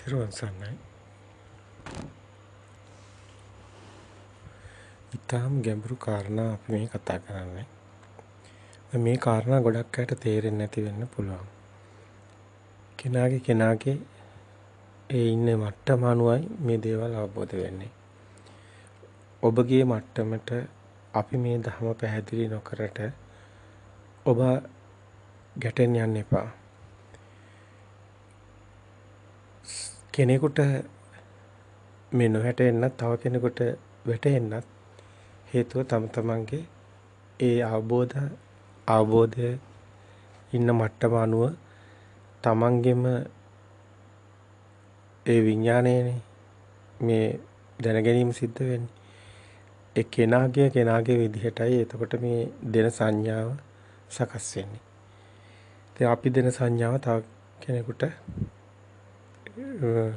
තෙරුවන් සරණයි. ඊටාම් ගැඹුරු කාරණා අපි මේ කතා කරන්නේ. මේ කාරණා ගොඩක් අයට තේරෙන්නේ නැති වෙන්න පුළුවන්. කෙනාගේ ඒ ඉන්න මට්ටම අනුවයි මේ දේවල් අවබෝධ වෙන්නේ. ඔබගේ මට්ටමට අපි මේ ධර්ම පැහැදිලි නොකරට ඔබ ගැටෙන්න යන්න එපා. කෙනෙකුට මේ නොහැටෙන්නත් තව කෙනෙකුට වැටෙන්නත් හේතුව තම තමන්ගේ ඒ අවබෝධය ඉන්න මට්ටම අනුව තමන්ගෙම ඒ විඥාණයනේ මේ දැනගැනීම සිද්ධ වෙන්නේ. ඒ කෙනාගේ විදිහටයි එතකොට මේ දෙන සංඥාව සකස් වෙන්නේ. ඉතින් අපි දෙන සංඥාව තව කෙනෙකුට යන්නේ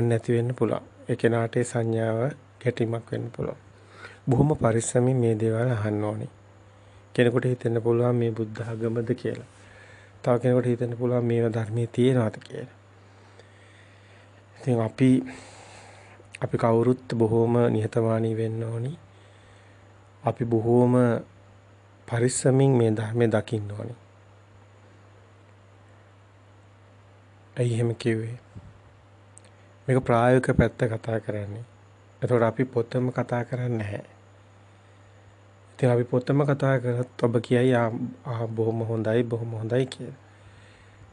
නැති වෙන්න පුළුවන්. ඒ කෙනාට ඒ සංඥාව ගැටීමක් වෙන්න පුළුවන්. බොහොම පරිස්සමින් මේ දේවල් අහන්න ඕනේ. කෙනෙකුට හිතෙන්න පුළුවන් මේ බුද්ධ ආගමද කියලා. තව කෙනෙකුට හිතෙන්න පුළුවන් මේවා ධර්මයේ තියෙනවද කියලා. ඉතින් අපි කවුරුත් බොහොම නිහතමානී වෙන්න ඕනි. අපි බොහොම පරිස්සමින් මේ ධර්මයේ දකින්න ඕනි. ඇයි එහෙම කිව්වේ? මේක ප්‍රායෝගික පැත්ත කතා කරන්නේ. එතකොට අපි පොතම කතා කරන්නේ නැහැ. ඉතින් අපි පොතම කතා කරත් ඔබ කියයි බොහොම හොඳයි කියලා.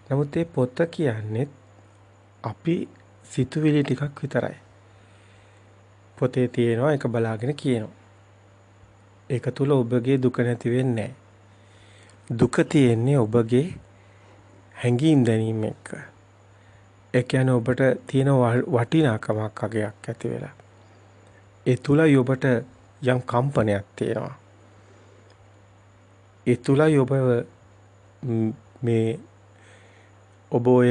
නමුත් මේ පොත කියන්නේ අපි සිතුවිලි ටිකක් විතරයි. පොතේ තියෙනවා ඒක බලාගෙන කියනවා. ඒක තුල ඔබගේ දුක නැති වෙන්නේ නැහැ. දුක තියෙන්නේ ඔබගේ හැඟීම් දැනීම එක්ක. ඒ කියන්නේ ඔබට තියෙන වටිනාකමක් අගයක් ඇති වෙලා. ඒ තුලයි ඔබට යම් කම්පනයක් තියෙනවා. ඒ තුලයි ඔබ මේ ඔබ ඔය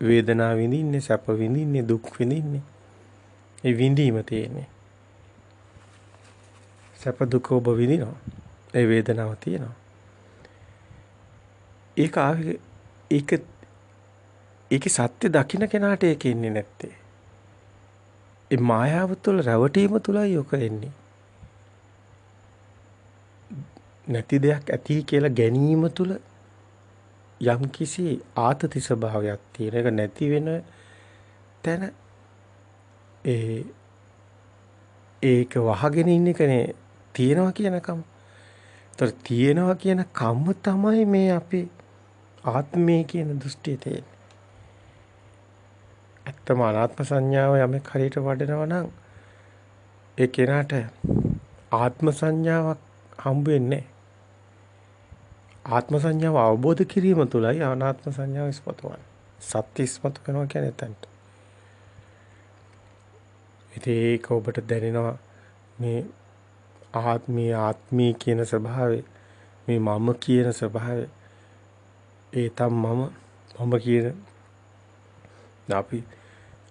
වේදනාව විඳින්නේ, සැප විඳින්නේ, දුක් විඳින්නේ. ඒ විඳීම තියෙන්නේ. සැප දුක ඔබ විඳිනවා. ඒ වේදනාව තියෙනවා. ඒකේ සත්‍ය දකින්න කෙනාට ඒක ඉන්නේ නැත්තේ. ඒ මායාව තුළ රැවටීම තුලයි ඔක එන්නේ. නැති දෙයක් ඇති කියලා ගැනීම තුල යම්කිසි ආතති ස්වභාවයක් තියෙන. ඒක නැති වෙන තැන ඒක වහගෙන ඉන්න එකනේ තියෙනවා කියනකම. ඒතර තියෙනවා කියන කම්ම තමයි මේ අපේ ආත්මය කියන දෘෂ්ටිය තියෙන්නේ. ඇත්තම අනාත්ම සංඥාව යමෙක් හරියට වඩනවා නම් ඒ කෙනාට ආත්ම සංඥාවක් හම්බ වෙන්නේ නැහැ. ආත්ම සංඥාව අවබෝධ කිරීම තුළයි අනාත්ම සංඥාව ඉස්මතු වෙන්නේ. සත්‍ය ඉස්මතු කරනවා කියන්නේ එතනට. ඉතින් ඒක ඔබට දැනෙනවා මේ ආත්මී කියන ස්වභාවය, මේ මම කියන ස්වභාවය, ඒ මම කියන අපි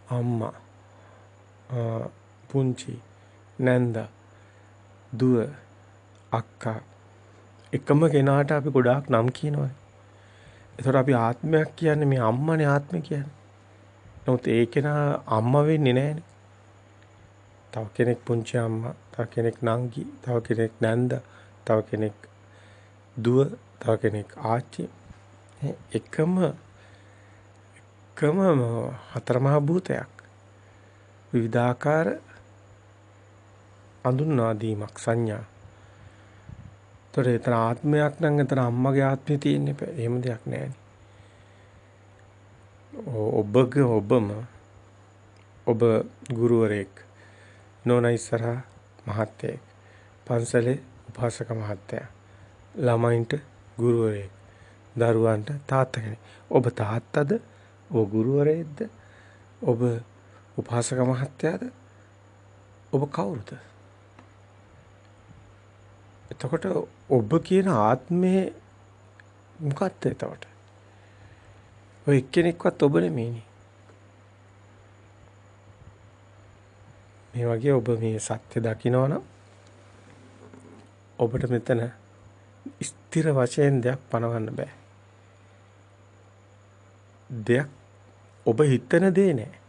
අම්මා පුංචි නැන්ද දුව අක්කා එකම කෙනාට අපි ගොඩාක් නම් කියනවානේ. ඒතකොට අපි ආත්මයක් කියන්නේ මේ අම්මනේ ආත්මය කියන්නේ. නමුත් ඒ කෙනා අම්මා වෙන්නේ නැහනේ. තව කෙනෙක් පුංචි අම්මා, තව කෙනෙක් නංගි, තව කෙනෙක් නැන්ද, තව කෙනෙක් දුව, තව කෙනෙක් ආච්චි. එකම හතරමහා භූතයක්. විවිධාකාර අඳුන්වා දීමක් සංඥා. ඒතර එතන ආත්මයක් නම් එතන අම්මගේ ආත්මය තියෙන්නේ බෑ. එහෙම දෙයක් නෑනේ. ඔබ ගුරුවරයෙක්, නෝනා ඉස්සරහා මහත්තයෙක්, පන්සලේ උපාසක මහත්තයා, ළමයින්ට ගුරුවරයෙක්, දරුවන්ට තාත්තා කෙනෙක්. ඔබ තාත්තද? ඔබ ගුරුවරයෙක්ද? ඔබ උපාසක මහත්තයාද? ඔබ කවුරුද? එතකොට ඔබ කියන ආත්මේ මොකක්ද එතකොට? ඔය එක්කෙනෙක්වත් ඔබ නෙමෙයිනේ. මේ වගේ ඔබ මේ සත්‍ය දකිනවනම් ඔබට මෙතන ස්ථිර වශයෙන් දෙයක් පනවන්න බෑ. දෙයක් ඔබ හිතන දේ නෑ.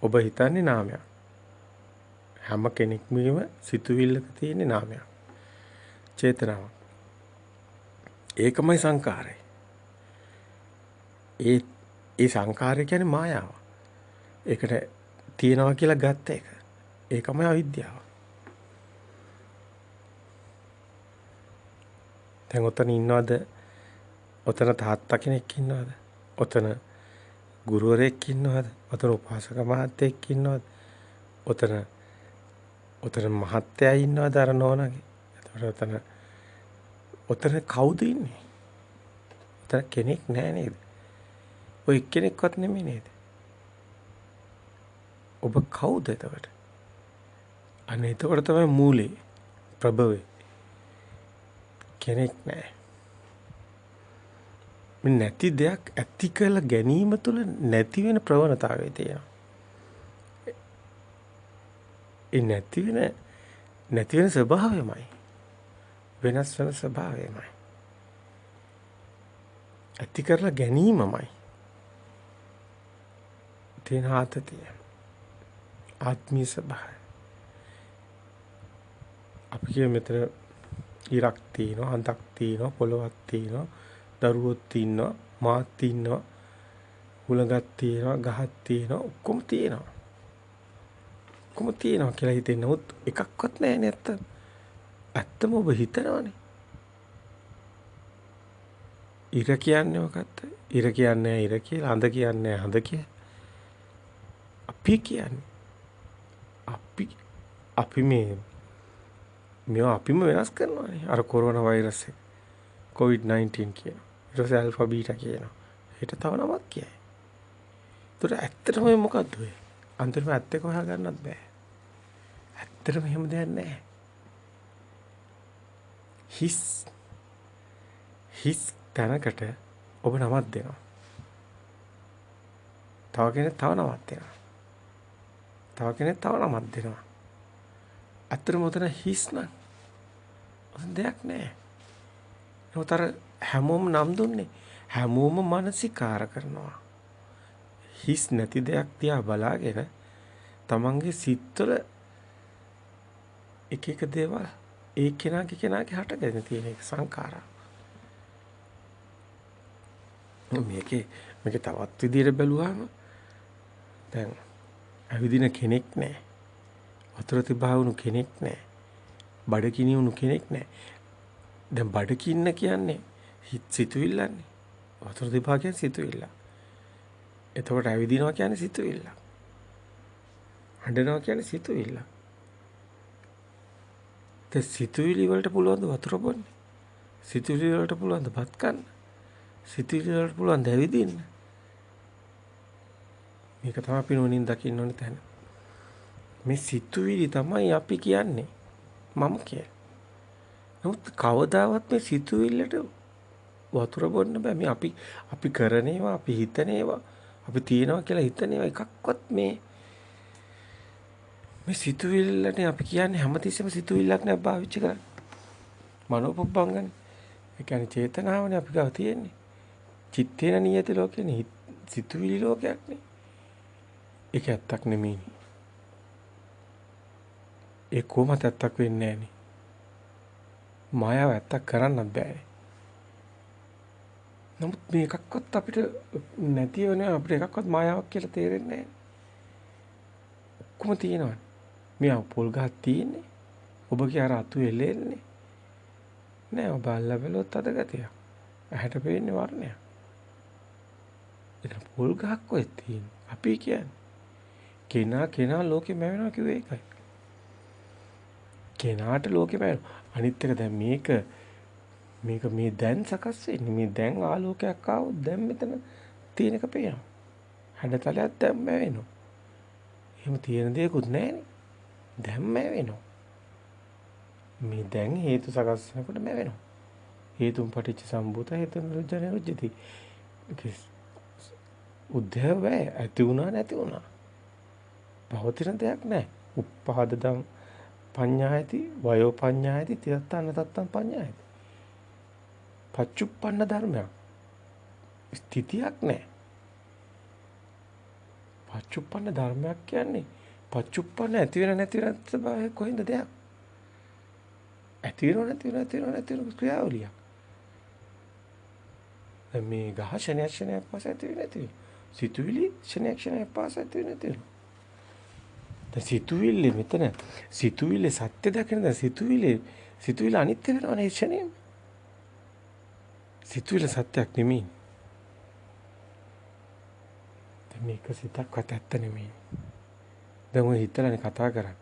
ඔබ හිතන්නේ නාමයක්. හැම කෙනෙක්ම සිතුවිල්ලක තියෙන නාමයක්. චේතනාවක්. ඒකමයි සංකාරය. ඒ සංකාරය කියන්නේ මායාව. ඒකට තියනවා කියලා ගත්ත එක. ඒකමයි අවිද්‍යාව. දැන් ඔතන ඉන්නවද? ඔතන තාත්තා කෙනෙක් ඉන්නවද? ඔතන ගුරුවරයෙක් ඉන්නවද? ඔතන උපාසක මහත්තයෙක් ඉන්නවද? ඔතන මහත්තයා ඉන්නවද අර නෝනාගේ? එතකොට ඔතන කවුද ඉන්නේ? ඔතන කෙනෙක් නෑ නේද? ඔය කෙනෙක්වත් නෙමෙයි නේද? ඔබ කවුද එතකොට? අනේ එතකොට තමයි මූලේ ප්‍රභවය. කෙනෙක් නෑ. මේ නැති දෙයක් ඇති කළ ගැනීම තුළ නැති වෙන ප්‍රවණතාවය තියෙනවා. ඒ නැති වෙන ස්වභාවයමයි. වෙනස් වෙන ස්වභාවයමයි. ඇති කරලා ගැනීමමයි. තියෙන ආතතිය. ආත්මීය ස්වභාවය. අපි කිය මෙතන ඉරක් තියෙනවා, හඳක් තියෙනවා, පොළොවක් තියෙනවා, දරුවොත් ඉන්නවා, මාත් ඉන්නවා, හුලඟක් තියෙනවා, ගහක් තියෙනවා, ඔක්කොම තියෙනවා. ඔක්කොම තියෙනවා කියලා හිතෙන්නේ. නමුත් එකක්වත් නැහැ නැත්ත. ඇත්තම ඔබ හිතනවනේ. ඉර කියන්නේ මොකක්ද? ඉර කියන්නේ ඉර කියලා, හඳ කියන්නේ හඳ කියලා. අපි කියන්නේ අපි මේවා අපිම වෙනස් කරනවානේ. අර කොරෝනා වෛරස් එක. COVID-19 කියන. ඊට පස්සේ ඇල්ෆා බීටා කියනවා. ඊට තව නමක් කියයි. ඒතර ඇත්තටම මොකද්ද ඔය? අන්තිමට ඇත්ත එක හොයාගන්නත් බෑ. ඇත්තටම එහෙම දෙයක් නැහැ. හිස් තැනකට ඔබ නමක් දෙනවා. තව කෙනෙක් තව නමක් දෙනවා. තව කෙනෙක් තව නමක් දෙනවා. ඇත්තටම උතන හිස් නම් දෙයක් නැහැ. උතර හැමෝම නම් දුන්නේ. හැමෝම මානසිකාර කරනවා. හිස් නැති දෙයක් තියා බලාගෙන තමන්ගේ සිත්වල එක එක දේවල් ඒ කෙනාගේ හටගෙන තියෙන එක සංඛාරා. මේකේ තවත් විදිහට බැලුවාම දැන් අවිදින කෙනෙක් නැහැ. වතුර තිබා වුණු කෙනෙක් නැහැ. බඩගිනි වුණු කෙනෙක් නැහැ. දැන් බඩගින්න කියන්නේ සිතුවිල්ලන්නේ. වතුර තිබා කියන්නේ සිතුවිල්ල. එතකොට අවිදිනවා කියන්නේ සිතුවිල්ල. හඬනවා කියන්නේ සිතුවිල්ල. සිතුවිලි වලට පුළුවන් ද වතුර බොන්න? සිතුවිලි වලට පුළුවන් ද බත් කන්න? සිතුවිලි වලට පුළුවන් ද ඇවිදින්න? මේක තමයි අපි නොනින් දකින්න ඕනේ තැන. මේ සිතුවිලි තමයි අපි කියන්නේ මම කියලා. නමුත් කවදාවත් මේ සිතුවිල්ලට වතුර බොන්න බෑ. මේ අපි කරන ඒවා, අපි හිතන ඒවා, අපි තියනවා කියලා හිතන ඒවා එකක්වත් මේ සිතුවිල්ලනේ අපි කියන්නේ හැමතිස්සෙම සිතුවිල්ලක් නෑ පාවිච්චි කරන්නේ. මනෝපුබ්බංගනේ. ඒ කියන්නේ චේතනාවනේ අපි ගාව තියෙන්නේ. චිත්තේන නියති ලෝකේනේ සිතුවිලි ලෝකයක් නේ. ඒක ඇත්තක් නෙමෙයිනේ. ඒ කොහොමද ඇත්තක් වෙන්නේ නෑනේ. මායාව ඇත්තක් කරන්නත් බෑ. නමුත් මේ එකක්වත් අපිට නැතිව නෑ අපිට එකක්වත් මායාවක් කියලා තේරෙන්නේ නෑ. ඔක්කොම තියෙනවා. මේ පොල් ගහක් තියෙන්නේ. ඔබගේ අර අතු එලෙන්නේ. නෑ ඔබ අල්ල බැලුවොත් අද ගතිය. ඇහැට පේන්නේ වර්ණය. ඒක පොල් ගහක් කොහෙද තියෙන්නේ? අපි කියන්නේ කෙනා ලෝකෙ මැවෙනවා කිව්වේ ඒකයි. කෙනාට ලෝකෙ මැවෙනවා. අනිත් එක දැන් මේක මේ දැන් සකස් වෙන්නේ. මේ දැන් ආලෝකයක් ආවොත් දැන් මෙතන තියෙන එක පේනවා. හැඩතලයක් දැන් මැවෙනවා. එහෙම තියෙන දෙයක්වත් නැහැනේ. දැන් මැවෙනවා. මේ දැන් හේතු සකස් වෙනකොට මැවෙනවා. හේතුන් පටිච්ච සම්භූත හේතුන් රුජ්ජන රුජ්ජති. උද්‍යව ඇති වුණා නැති වුණා. පවතින දෙයක් නැහැ. උප්පාදදම් පඤ්ඤායති වයෝ පඤ්ඤායති තිරත්තන්න තත්තම් පඤ්ඤායති. පච්චුප්පන්න ධර්මයක්. ස්ථිතියක් නැහැ. පච්චුප්පන්න ධර්මයක් කියන්නේ පච්චුප්පන්න ඇති වෙන නැති වෙන ස්වභාවය කොහෙන්ද දෙයක්? ඇති වෙනව නැති වෙන ක්‍රියාවලියක්. දැන් මේ ගහ ශනයක් පාස ඇති වෙන්නේ නැති වෙන. සිතුවිලි ශනයක් පාස ඇති වෙන්නේ නැති වෙන. දැන් සිතුවිල්ල මෙතන සිතුවිල්ල සත්‍ය දකින දැන් සිතුවිල්ල අනිත්‍ය වෙනවනේ ශනේම. සිතුවිල්ල සත්‍යක් නෙමෙයි. දැන් මේක සිතක්වත් ඇත්ත නෙමෙයි. දැන් ඔය හිතලානේ කතා කරන්නේ.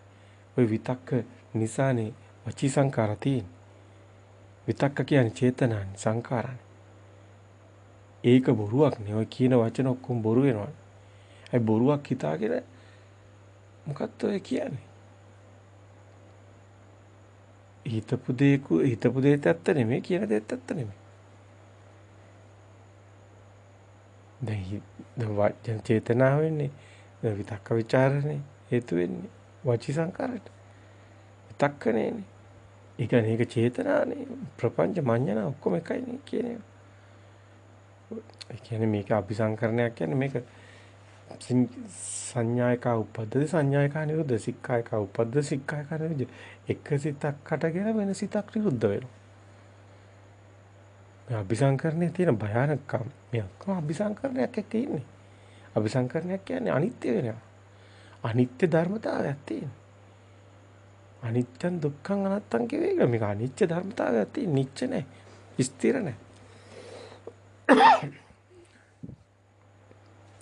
ඔය විතක්ක නිසානේ වචී සංකාර තියෙන්නේ. විතක්ක කියන්නේ චේතනානේ සංකාරනේ. ඒක බොරුවක් නේ. ඔය කියන වචන ඔක්කොම බොරු වෙනවනේ. ඒ බොරුවක් හිතාගෙන මොකක්ද ඔය කියන්නේ? හිතපු දෙයත් ඇත්ත නෙමෙයි කියන දෙයත් ඇත්ත නෙමෙයි. දැන් චේතනාව වෙන්නේ විතක්ක ਵਿਚාරනේ හේතු වෙන්නේ වචී සංකාරයට. විතක්කනේනේ. ඒ කියන්නේ ඒක චේතනානේ ප්‍රපංච මඤ්ඤණා ඔක්කොම එකයිනේ කියන්නේ. ඒ කියන්නේ මේක අபிසංකරණයක් කියන්නේ මේක සංඥායක උපද්දද සංඥායක නිරුද්ධ සික්ඛායක උපද්ද සික්ඛායක නිරුද්ධ එක සිතක් හටගෙන වෙන සිතක් නිරුද්ධ වෙනවා. මේ අபிසංකරණයේ තියෙන භයානකකම මේ ඔක්කොම අபிසංකරණයක් එක්ක ඉන්නේ. අபிසංකරණයක් කියන්නේ අනිත්‍ය වෙනවා. අනිත්‍ය ධර්මතාවයක් තියෙනවා. අනිත්‍යං දුක්ඛං අනාත්තං කියවේ මේක අනිත්‍ය ධර්මතාවයක් තියෙන නිච්ච නැහැ. ස්ථිර නැහැ.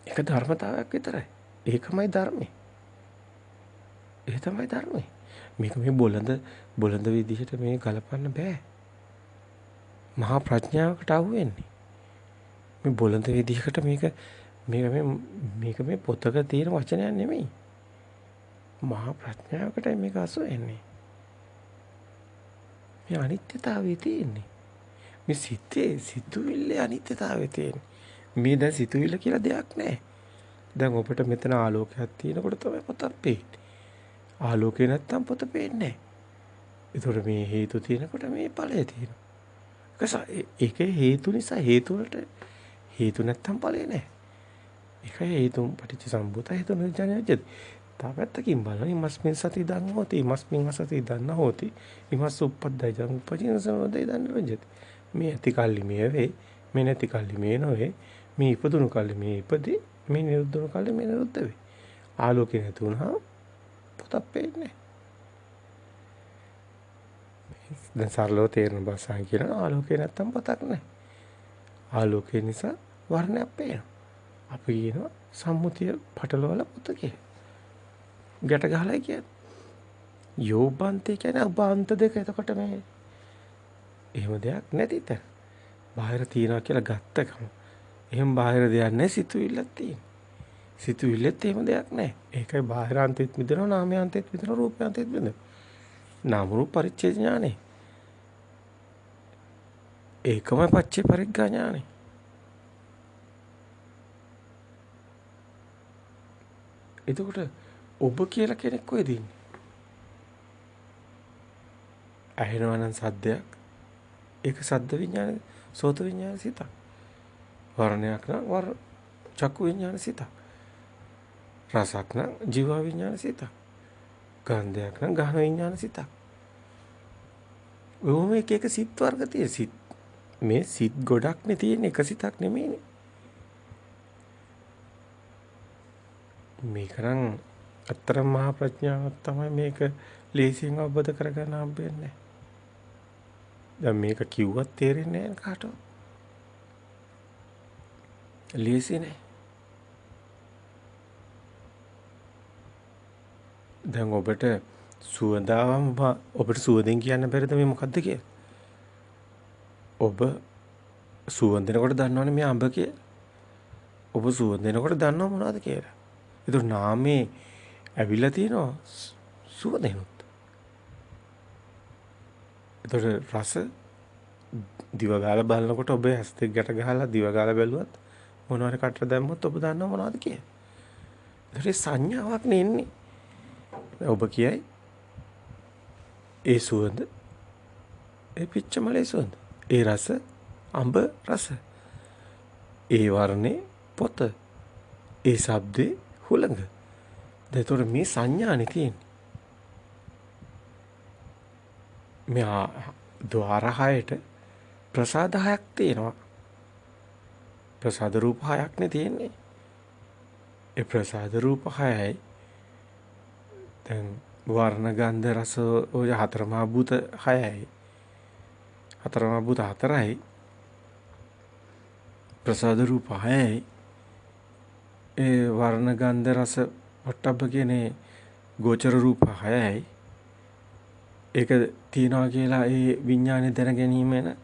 ඒක ධර්මතාවයක් විතරයි. ඒකමයි ධර්මය. ඒ තමයි ධර්මය. මේක මේ බොළඳ විදිහට මේ ගලපන්න බෑ. මහා ප්‍රඥාවකට අහු වෙන්නේ. මේ බොළඳ විදිහකට මේක මේ පොතක තියෙන වචනයක් නෙමෙයි. මහා ප්‍රඥාවකටයි මේක අසු වෙන්නේ. මේ අනිත්‍යතාවය තියෙන්නේ. මේ සිතුවිල්ලේ අනිත්‍යතාවය තියෙන්නේ. මේ දැන් සිතුවිල්ල කියලා දෙයක් නැහැ. දැන් ඔබට මෙතන ආලෝකයක් තියෙනකොට තමයි පොතක් පේන්නේ. ආලෝකේ නැත්තම් පොත පේන්නේ නැහැ. ඒතකොට මේ හේතු තියෙනකොට මේ ඵලය තියෙනවා. ඒකේ හේතු නිසා හේතු නැත්තම් ඵලය නැහැ. ඒකයි හේතුන් පටිච්ච සම්භූත හේතු නිර්ජනයජ්ජති. තාපත්තකින් බලන ඉමස්මින් සති දන්න හොති ඉමස්මින් අසති දන්න හොති ඉමස් උප්පද්දයි ජං උපජින සමෝදය දන්න රජති. මේ ඇති කල්ලි මේ වේ මේ නැති කල්ලි මේ නොවේ මේ ඉපදුණු කල්ලි මේ ඉපදී මේ නිරුද්ධුණු කල්ලි මේ නිරුද්ධ වේ. ආලෝකේ නැති වුණා පොතක් පේන්නේ. දැන් සරලව තේරෙන භාෂාවෙන් කියන ආලෝකේ නැත්තම් පොතක් නැහැ. ආලෝකේ නිසා වර්ණයක් පේනවා. අපි කියනවා සම්මුතිය පටලවල පොත කියලා. ගැට ගහලා කියන්නේ. යෝබන්තේ කියන්නේ අබාන්ත දෙක. එතකොට මේ එහෙම දෙයක් නැති තැන. බාහිර තියනවා කියලා ගත්තකම. එහෙම බාහිර දෙයක් නැහැ සිතුවිල්ලක් තියෙන. සිතුවිල්ලෙත් එහෙම දෙයක් නැහැ. ඒකයි බාහිරාන්තෙත් මිදෙනවා නාමයාන්තෙත් මිදෙනවා රූපයාන්තෙත් මිදෙනවා. නාම රූප පරිච්ඡේද ඥානෙ. ඒකමයි පච්චේ පරිග්ගා ඥානෙ. එතකොට ඔබ කියලා කෙනෙක් කොහෙද ඉන්නේ? ඇහෙනවා නම් සද්දයක්. ඒක සද්ද විඥාන, සෝත විඥාන සිතක්. වර්ණයක් නම් චක්කු විඥාන සිතක්. රසක් නම් ජීව විඥාන සිතක්. ගන්ධයක් නම් ගහන විඥාන සිතක්. ඔහොම එක සිත් වර්ග තියෙන මේ සිත් ගොඩක් නේ තියෙන එක සිතක් නෙමෙයිනේ. මේක නම් අතරම මහා ප්‍රඥාවක් තමයි මේක ලේසියෙන් අවබෝධ කරගන්න හම්බෙන්නේ. දැන් මේක කිව්වත් තේරෙන්නේ නැහැ කාටවත්. ලේසි නෑ. දැන් ඔබට සුවඳාවම ඔබට සුවඳෙන් කියන්න බැරිද මේ මොකද්ද කියලා? ඔබ සුවඳෙනකොට දන්නවනේ මේ අඹ කියලා. ඔබ සුවඳෙනකොට දන්නව මොනවද කියලා? ඒක නාමේ ඇවිල්ලා තියෙනවා සුවඳෙනුත්. ඒතර රස දිව ගාලා බලනකොට ඔබ ඇස් දෙක ගැට ගහලා දිව ගාලා බැලුවත් මොනවාරි කටට දැම්මොත් ඔබ දන්නව මොනවද කියලා. ඒතර සංඥාවක් නෙන්නේ. ඔබ කියයි ඒ සුවඳ ඒ පිච්චමලේ සුවඳ ඒ රස අඹ රස ඒ වර්ණේ පොත ඒ ශබ්දේ හුළඟ. දැන් ඒතකොට මේ සංඥානේ තියෙන්නේ. මේ ద్వාර 6ට ප්‍රසාද 6ක් තියෙනවා. ප්‍රසාද රූප 6ක් නේ තියෙන්නේ. ඒ ප්‍රසාද රූප 6යි දැන් වර්ණ ගන්ධ රස ඔය හතරමහා භූත 6යි. හතරමහා භූත 4යි. ප්‍රසාද රූප 6යි. ඒ වර්ණ ගන්ධ රස පොට්ටබ්බ කියන්නේ ගෝචර රූප 6යි. ඒක තියනවා කියලා ඒ විඥානේ දැන ගැනීම එන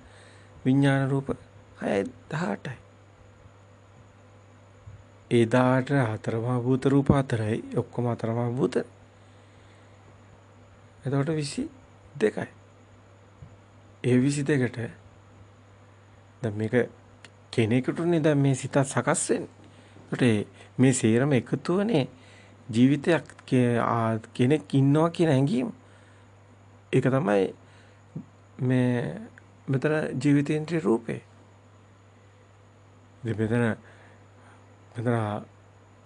විඥාන රූප 6යි 18යි. ඒ 18 හතරමහා භූත රූප 4යි ඔක්කොම හතරමහා භූත. එතකොට 22යි. ඒ 22ට දැන් මේක කෙනෙකුටනේ දැන් මේ සිත සකස් වෙන්නේ. ඒකට මේ සේරම එකතුවනේ ජීවිතයක් කෙනෙක් ඉන්නවා කියන හැඟීම. ඒක තමයි මේ මෙතන ජීවිතේන්ද්‍රිය රූපේ. මෙතන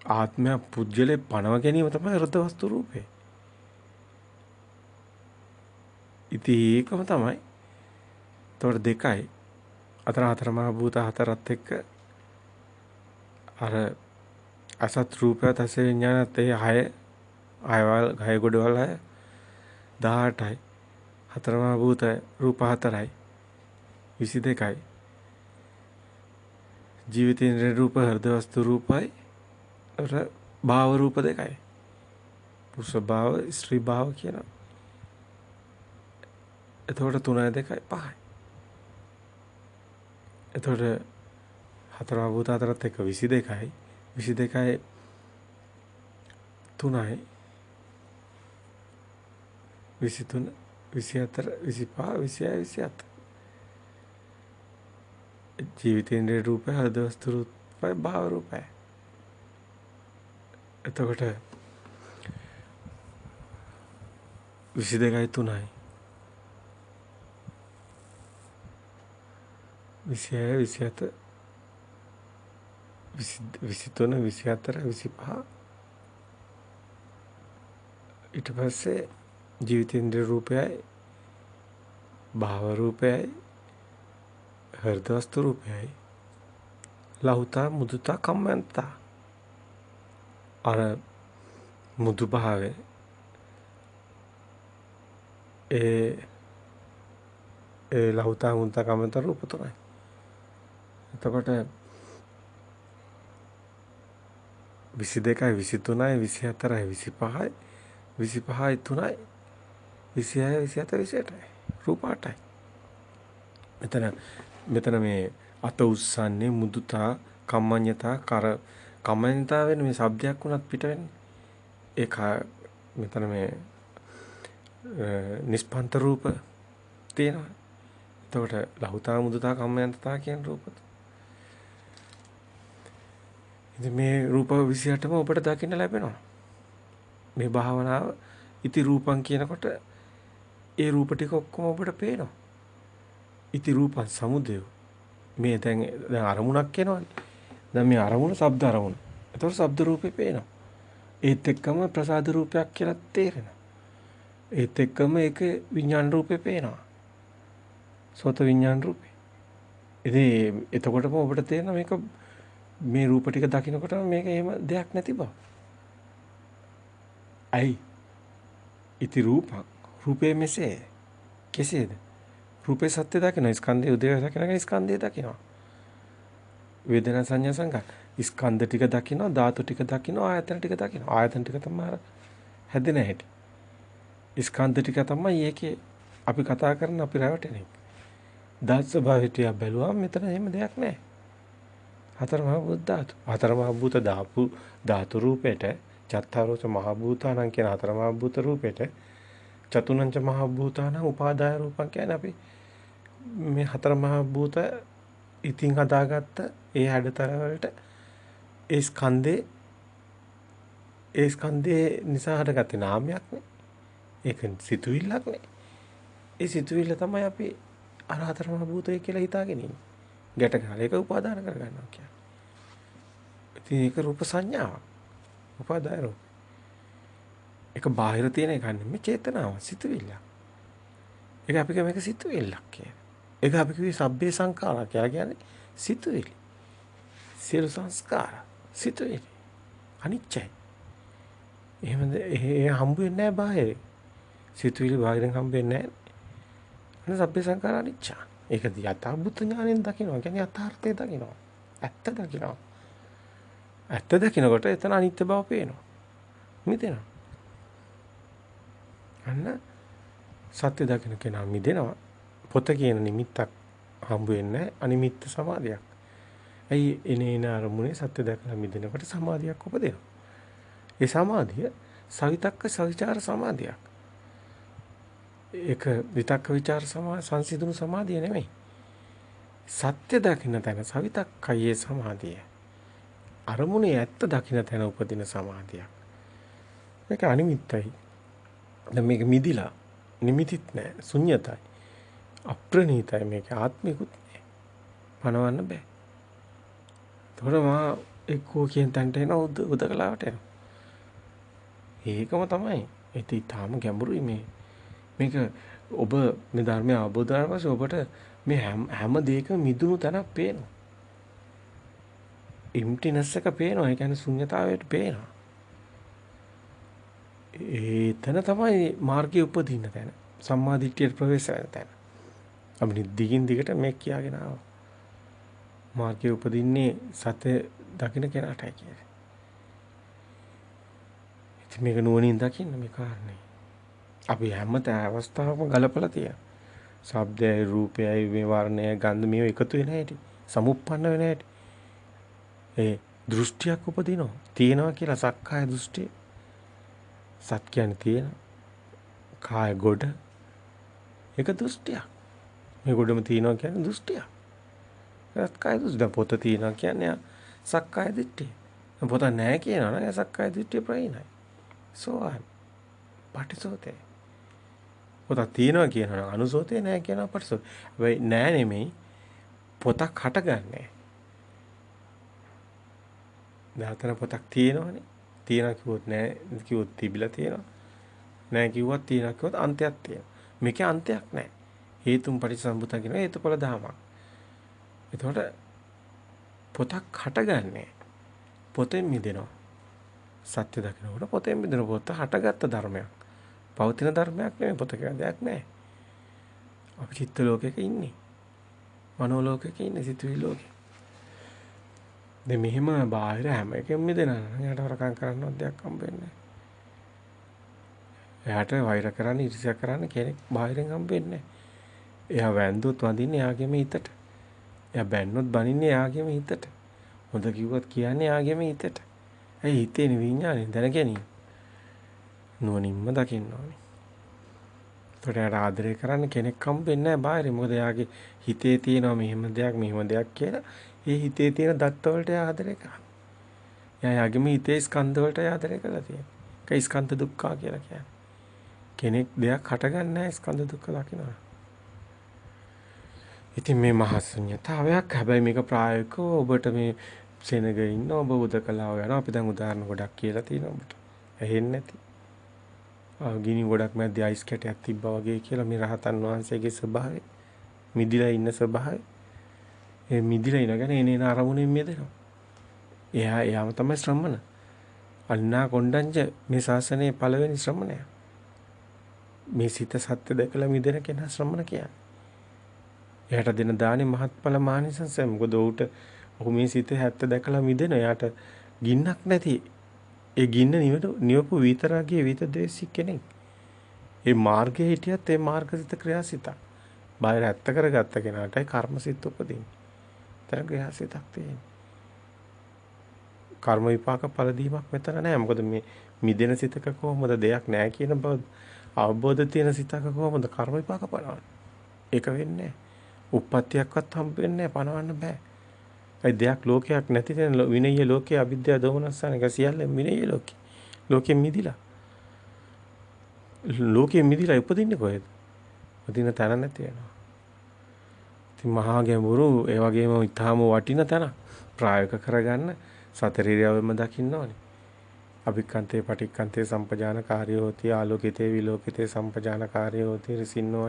ආත්මය පුජ්‍යලේ පණව ගැනීම තමයි හෘද වස්තු රූපේ. ඉතින් ඒකම තමයි. ඒතකොට දෙකයි. අතර හතරමහා භූත හතරත් එක්ක අර අසත් රූපයත් අස විඥානත් ඒ 6 ගොඩවල් 18යි. හතරමහා භූත රූප 4යි 22යි. ජීවිතේන්ද්‍රිය රූප හෘද වස්තු රූපයි අර භාව රූප දෙකයි. පුරුෂ භාව ස්ත්‍රී භාව කියන. එතකොට 3යි 2යි 5යි. එතකොට හතරමහා භූත හතරත් එක්ක 22යි 22යි 3යි 23 24 25 26 27 ජීවිතේන්ද්‍රිය රූපය හෘද වස්තු රූපය භාව රූපය. එතකොට 22යි 3යි 26 27 23 24 25 ඊට පස්සේ ජීවිතේන්ද්‍රිය රූපයයි භාව රූපයයි හෘද වස්තු රූපයයි ලහුතා මුදුතා කම්මන්තා. අර මුදු භාවය ඒ ලහුතා මුදුතා කම්මන්තා රූප තුනයි. එතකොට 22යි 23යි 24යි 25යි 25යි 3යි 26යි 27යි 28යි රූප 8යි. මෙතන මේ අත උස්සන්නේ මුදුතා කම්මඤ්ඤතා කම්මඤ්ඤතා වෙන මේ શબ્දයක් වුණත් පිට වෙන්නේ. ඒක මෙතන මේ නිස්පන්ත රූප තියෙනවා. එතකොට ලහුතා මුදුතා කම්මඤ්ඤතා කියන රූපත්. ඉතින් මේ රූප 28ම ඔබට දකින්න ලැබෙනවා. මේ භාවනාව ඉති රූපං කියනකොට ඒ රූප ටික ඔක්කොම ඔබට පේනවා. ඉති රූපං සමුදය. මේ දැන් අරමුණක් එනවනේ. දැන් මේ අරමුණ ශබ්ද අරමුණ. ඒතකොට ශබ්ද රූපේ පේනවා. ඒත් එක්කම ප්‍රසාද රූපයක් කියලා තේරෙනවා. ඒත් එක්කම ඒක විඥාන රූපේ පේනවා. සෝත විඥාන රූපේ. ඉතින් එතකොටම ඔබට තේරෙනවා මේක මේ රූප ටික දකින්නකොටම මේක එහෙම දෙයක් නැති බව. ඇයි? ඉති රූපං රූපේ මෙසේ කෙසේද? රූපේ සත්‍ය දකින්න ස්කන්ධය උදේ දකින්න ස්කන්ධය දකින්න. වේදනා සංඥා සංකාර ස්කන්ධ ටික දකින්න ධාතු ටික දකින්න ආයතන ටික දකින්න. ආයතන ටික තමයි හැදෙන හැටි. ස්කන්ධ ටික තමයි ඒකේ අපි කතා කරන අපි රැවටෙන්නේ. ධාතු ස්වභාවයට බැලුවම මෙතන එහෙම දෙයක් නැහැ. හතරමහා භූත ධාතු. හතරමහා භූත ධාතු රූපේට චත්තාරෝච මහ භූතානං කියන හතරමහා භූත රූපේට චතුනංච මහ භූතානං උපාදාය රූපං කියන්නේ අපි මේ හතරමහා භූත ඉතිං හදාගත්ත ඒ හැඩතල වලට ඒ ස්කන්ධේ නිසා හටගත්තේ නාමයක් නේ. ඒක සිතුවිල්ලක් නේ. ඒ සිතුවිල්ල තමයි අපි අර හතරමහා භූතය කියලා හිතාගෙන ඉන්නේ. ගැට ගන්න ඒක උපාදාන කරගන්නවා කියන්නේ. ඉතින් ඒක රූප සංඥාවක්. උපාදාය රූපේ. ඒක බාහිර තියෙන එකක් නෙමෙයි චේතනාව, සිතුවිල්ල. ඒක අපි මේක සිතුවිල්ලක් කියලා. ඒක අපි කිව්වේ සබ්බේ සංඛාරා කියලා කියන්නේ සිතුවිලි. සියලු සංස්කාර සිතුවිලි. අනිච්චයි. එහෙමද ඒ හම්බ වෙන්නේ නැහැ බාහිර. සිතුවිලි බාහිරෙන් හම්බ වෙන්නේ නැහැ. අනේ සබ්බේ සංඛාරා අනිච්ච. ඒක යථාභූත ඥාණයෙන් දකිනවා. කියන්නේ යථාර්ථය දකිනවා. ඇත්ත දකිනවා. ඇත්ත දකිනකොට එතන අනිත්‍ය බව පේනවා. මිදෙනවා. අන්න සත්‍ය දකින කෙනා මිදෙනවා. පොත කියන නිමිත්තක් හම්බ වෙන්නේ අනිමිත්ත සමාධියක්. ඇයි එනේන අරමුණේ සත්‍ය දැකලා මිදෙනකොට සමාධියක් උපදිනවා. ඒ සමාධිය සවිතක්ක සවිචාර සමාධියක්. ඒක විතක්ක විචාර සංසිඳුණු සමාධිය නෙමෙයි. සත්‍ය දකින්න තැන සවිතක්කයේ සමාධිය. අරමුණේ ඇත්ත දකින්න තැන උපදින සමාධියක්. මේක අනිමිත්තයි. දැන් මේක මිදිලා නිමිතිත් නැහැ, ශුන්‍යතයි. අප්‍රණීතයි මේක ආත්මිකුත් නැහැ. පණවන්න බෑ. එතකොට මා එක්කෝ කියන තැනට එන උදකලාවට එනවා. ඒකම තමයි. ඒත් ඊටාම ගැඹුරුයි මේක ඔබ මේ ධර්මය අවබෝධ කරගන්න පස්සේ ඔබට මේ හැම දෙයකම මිදුණු තැනක් පේනවා. එම්ටිනස් එක පේනවා. ඒ කියන්නේ ශුන්‍යතාවයට පේනවා. ඒතන තමයි මාර්ගයේ උපදින්න තැන. සම්මා දිට්ඨියට ප්‍රවේශ වෙන තැන. අපි දිගින් දිගට මේක කියාගෙන ආවා. මාර්ගයේ උපදින්නේ සත්‍ය දකින්න කෙනාටයි කියන්නේ. ඉතින් මේක නුවණින් දකින්න මේ කාරණේ. අපි හැම අවස්ථාවකම ගලපලා තියෙනවා. ශබ්දයයි රූපයයි මේ වර්ණයයි ගන්ධ මේව එකතු වෙන හැටි. සමුප්පන්න වෙන හැටි. ඒ දෘෂ්ටියක් උපදිනවා. තියෙනවා කියලා සක්කාය දෘෂ්ටිය. සත් කියන්නේ තියෙන. කාය ගොඩ. ඒක දෘෂ්ටියක්. මේ ගොඩම තියෙනවා කියන්නේ දෘෂ්ටියක්. සක්කාය දෘෂ්ටිය. පොත තියෙනවා කියන්නේ සක්කාය දිට්ඨිය. පොත නැහැ කියනවා නම් සක්කාය දිට්ඨිය ප්‍රහීනයි. සෝවාන්. පටිසෝතේ. පොතක් තියෙනවා කියනවා නම් අනුසෝතේ නැහැ කියනවා පටිසෝතේ. හැබැයි නැහැ නෙමෙයි පොතක් හටගන්නේ. දාතන පොතක් තියෙනවනේ. තියනවා කිව්වොත් නැහැ කිව්වොත් තිබිලා තියෙනවා. නැහැ කිව්වත් තියනවා කිව්වොත් අන්තයක් තියෙනවා. මේකේ අන්තයක් නැහැ. හේතුම් පටිසම්භූතං කියන හේතුඵල ධමයක්. එතකොට පොතක් හටගන්නේ. පොතෙන් මිදෙනවා. සත්‍ය දකිනකොට පොතෙන් මිදෙන පොත හටගත්ත ධර්මයක්. පවතින ධර්මයක් නෙමෙයි පොත කියලා දෙයක් නැහැ. අපි චිත්ත ලෝකයක ඉන්නේ. මනෝ ලෝකයක ඉන්නේ සිතුවිලි ලෝකේ. දැන් මෙහෙම බාහිර හැම එකෙම මිදෙනවා නම් එයාට වරකම් කරන්නවත් දෙයක් හම්බ වෙන්නේ නැහැ. එයාට වෛර කරන්න ඉරිසියා කරන්න කෙනෙක් බාහිරින් හම්බ වෙන්නේ නැහැ. එයා වැන්දොත් වඳින්නේ එයාගේම හිතට. එයා බැන්නොත් බනින්නේ එයාගේම හිතට. හොඳ කිව්වත් කියන්නේ එයාගේම හිතට. ඒ හිතේ විඥානේ දැන ගැනීම. නුවණින්ම දකින්න ඕනේ. ඒකට එයාට ආදරය කරන්න කෙනෙක් හම්බ වෙන්නේ නැහැ බාහිරින්. මොකද එයාගේ හිතේ තියෙනවා මෙහෙම දෙයක් කියලා. ඒ හිතේ තියෙන දත්ත වලට ආදරය කරනවා. එයාගේම හිතේ ස්කන්ධ වලට ආදරය කරලා තියෙනවා. ඒක ස්කන්ධ දුක්ඛ කියලා කියන්නේ. කෙනෙක් දෙයක් හටගන්නේ නැහැ ස්කන්ධ දුක්ඛ දකිනවා. ඉතින් මේ මහා ශුන්‍යතාවයක් හැබැයි මේක ප්‍රායෝගිකව ඔබට මේ සෙනග ඉන්න ඔබ උදකලාව යනවා. අපි දැන් උදාහරණ ගොඩක් කියලා තියෙනවා ඔබට. ඇහෙන්නේ නැති. ගිනි ගොඩක් මැද්දේ අයිස් කැටයක් තිබ්බා වගේ කියලා මේ රහතන් වහන්සේගේ ස්වභාවය. මිදිලා ඉන්න ස්වභාවය. ඒ මිදිලා ඉනගෙන එනේන අරමුණෙන් මිදෙනවා. එයාම තමයි ශ්‍රමණ. අන්නා කොණ්ඩඤ්ඤ මේ ශාසනයේ පළවෙනි ශ්‍රමණයා. මේ සිත සත්‍ය දැකලා මිදෙන කෙනා ශ්‍රමණ කියන්නේ. එයාට දෙන දානේ මහත්ඵල මානිසංසය. මොකද ඔහු මේ සිතේ හැත්ත දැකලා මිදෙන. එයාට ගින්නක් නැති. ඒ ගින්න නිවපු විතරාගිය විතදේශී කෙනෙක්. ඒ මාර්ගයේ හිටියත් ඒ මාර්ගසිත ක්‍රියාසිතක්. බාහිර ඇත්ත කරගත්ත කෙනාටයි කර්මසිත උපදින්නේ. තර ක්‍රියාසිතක් තියෙන්නේ. කර්ම විපාක ඵල දීමක් මෙතන නැහැ. මොකද මේ මිදෙන සිතක කොහොමද දෙයක් නැහැ කියන බව අවබෝධ තියෙන සිතක කොහොමද කර්ම විපාක පනවන්නේ? ඒක වෙන්නේ නැහැ. උප්පත්තියක්වත් හම්බ වෙන්නේ නැහැ. පනවන්න බෑ. ඒ දෙයක් ලෝකයක් නැති තැන විනය ලෝකයේ අවිද්‍යාව දෝමනස්සන එක සියල්ල විනය ලෝකේ. ලෝකෙ මිදිලා. ලෝකෙ මිදිලා උපදින්නේ කොහෙද? උපදින තැන නැති වෙනවා. ඉතින් මහා ගැඹුරු ඒ වගේම ඊටාම වටින තැන ප්‍රායෝගික කරගන්න සතර ඉරියව්වෙම දකින්න ඕනේ. අභික්ඛන්තේ පටික්ඛන්තේ සම්පජානකාරී හෝති ආලෝකිතේ විලෝකිතේ සම්පජානකාරී හෝති රිසින්නෝ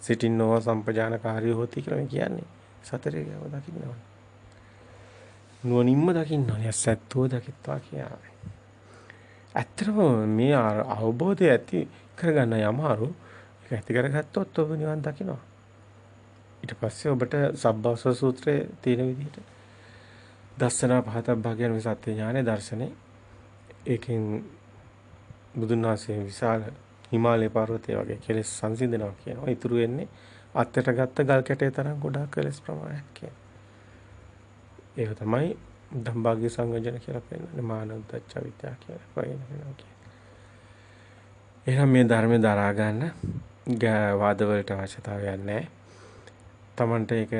සිටින්නෝ සම්පජානකාරී හෝති කියලා මේ කියන්නේ. සතරේ ගාව දකින්නවා. නුවණින්ම දකින්නවා. සත්‍යෝ දකිත්වා කියන්නේ. ඇත්තටම මේ අවබෝධය ඇති කරගන්න යමාරු ඒක ඇති කරගත්තොත් ඔබ නිවන් දකිනවා. ඊට පස්සේ ඔබට සබ්බවස සූත්‍රයේ තියෙන විදිහට දස්සනා පහතබ්බා කියන මේ සත්‍ය ඥානයේ දර්ශනේ ඒකෙන් බුදුන් වහන්සේ විශාල හිමාලය පර්වතය වගේ කෙලෙස් සංසිඳනවා කියනවා. ඉතුරු වෙන්නේ අත්යට ගත්ත ගල් කැටේ තරම් ගොඩාක් කෙලෙස් ප්‍රමාණයක් කියනවා. ඒක තමයි ධම්භාග්‍ය සංයෝජන කියලා කියන්නේ මානවදච්ච විද්‍යාව කියලා වෙනවා කියන්නේ. එහෙනම් මේ ධර්මයේ දරා ගන්න වාද වලට අවශ්‍යතාවයක් නැහැ. Tamanට ඒක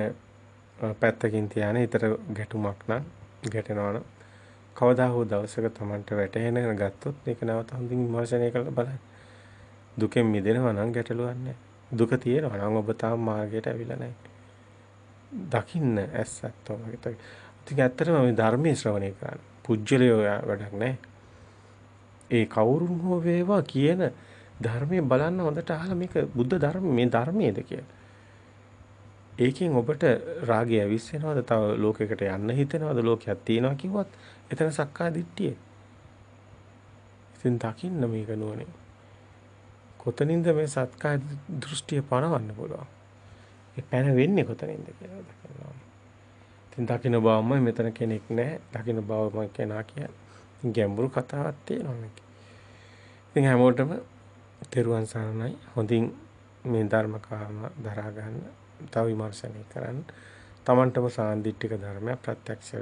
පැත්තකින් තියානේ ඊතර ගැටුමක් නම් ගැටෙනවා නම් කවදා හෝ දවසක Tamanට වැටහෙන ගත්තොත් ඒක නැවත හොඳින් විමර්ශනය කරලා බලන්න. දුකෙන් මිදෙනවා නම් ගැටලුවක් නැහැ. දුක තියෙනවා නම් ඔබ තාම මාර්ගයට ඇවිල්ලා නැහැ. දකින්න ඇස්සත් වගේ. ඉතින් ඇත්තටම මේ ධර්මයේ ශ්‍රවණය කරන්න. පුජ්‍යලය වැඩක් නැහැ. ඒ කවුරුන් හෝ වේවා කියන ධර්මයේ බලන්න හොඳට අහලා මේක බුද්ධ ධර්ම මේ ධර්මයේද කියලා. ඒකෙන් ඔබට රාගය ඇවිස්සෙනවද? තව ලෝකයකට යන්න හිතෙනවද? ලෝකයක් තියනවා කිව්වත් එතන සක්කාය දිට්ඨිය. ඉතින් දකින්න මේක නුවණින්. කොතනින්ද මේ සත්කාය දෘෂ්ටිය පනවන්න පුළුවන්? ඒ පැන වෙන්නේ කොතනින්ද කියලා දකිනවා. ඉතින් දකින්න බවම මෙතන කෙනෙක් නැහැ. දකින්න බව මම කෙනා කියන්නේ. ගැඹුරු කතාවක් තියෙනවා මේක. ඉතින් හැමෝටම තෙරුවන් සරණයි. හොඳින් මේ ධර්ම කාරණා දරා ගන්න. තව විමර්ශනය කරන්න. Tamanටම සාන්දිටික ධර්මයක් ප්‍රත්‍යක්ෂ